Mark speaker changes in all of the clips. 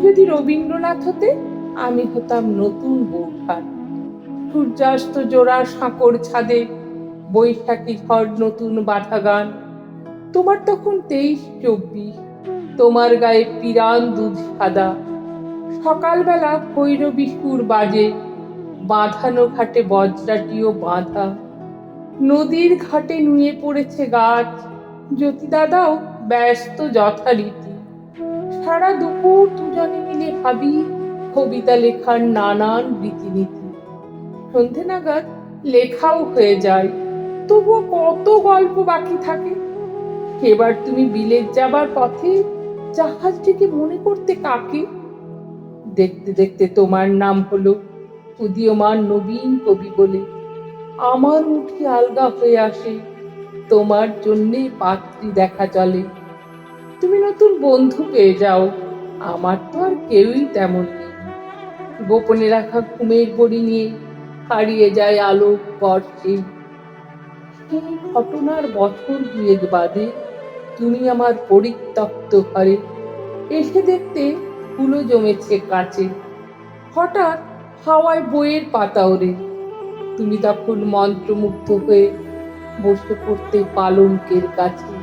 Speaker 1: যদি রবীন্দ্রনাথ হতে, আমি হতাম নতুন বৌঠান। সূর্যাস্ত জোড়া সাঁকর ছাদে, বৈশাখী ঝড় নতুন বাঁধা গান। তোমার তখন 23-24, তোমার গায়ে পিরান দুধ সাদা। সকালবেলা ভৈরবী সুর বাজে, বাঁধানো ঘাটে বজ্রাটিও বাঁধা। নদীর ঘাটে নুয়ে পড়েছে গাছ, জ্যোতি দাদাও ব্যস্ত যথারীতি। সারা দুপুর দুজনে মিলে ভাবি কবিতা লেখার নানান রীতিনীতি। সন্ধে নাগাদ লেখাও হয়ে যায়, তবুও কত গল্প বাকি থাকে। এবার তুমি বিলেত যাবার পথে জাহাজটিকে মনে করতে কাকে? দেখতে দেখতে তোমার নাম হলো উদীয়মান নবীন কবি বলে। আমার মুঠি আলগা হয়ে আসে, তোমার জন্যে পাত্রী দেখা চলে। তুমি নতুন বন্ধু পেয়ে যাও, আমার তো আর কেউই তেমন নেই। গোপনে রাখা ঘুমের বড়ি নিয়ে হারিয়ে যায় আলোক বর্ষে। সেই ঘটনার বছর 2 বাদে তুমি আমার পরিত্যক্ত ঘরে এসে দেখতে ফুলও জমেছে কাছে। হঠাৎ হাওয়ায় বইয়ের পাতা ওড়ে, তুমি তখন মন্ত্রমুগ্ধ হয়ে বসে পড়তে পালঙ্কের কাছে।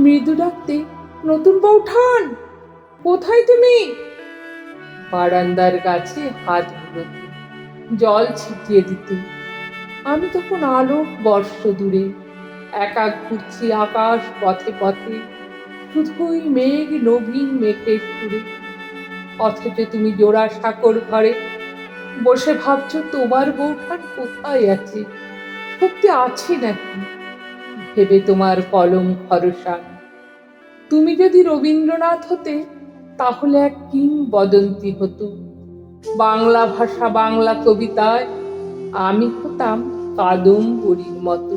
Speaker 1: মৃদু ডাকতে, নতুন বৌঠান কোথায় তুমি? বারান্দার গাছে হাত বুলোতে, জল ছিটিয়ে দিতে। আমি তখন আলোক বর্ষ দূরে একা ঘুরছি আকাশ পথে পথে, শুধুই মেঘ নবীন মেঘের সুরে। অথচ তুমি জোড়া সাঁকর ঘরে বসে ভাবছো তোমার বৌঠান কোথায় আছে, সত্যি আছে নাকি? ভেবে তোমার কলম খরসান। তুমি যদি রবীন্দ্রনাথ হতে, তাহলে এক কিংবদন্তি হতো। বাংলা ভাষা বাংলা কবিতায় আমি হতাম কাদম্বরীর মতো।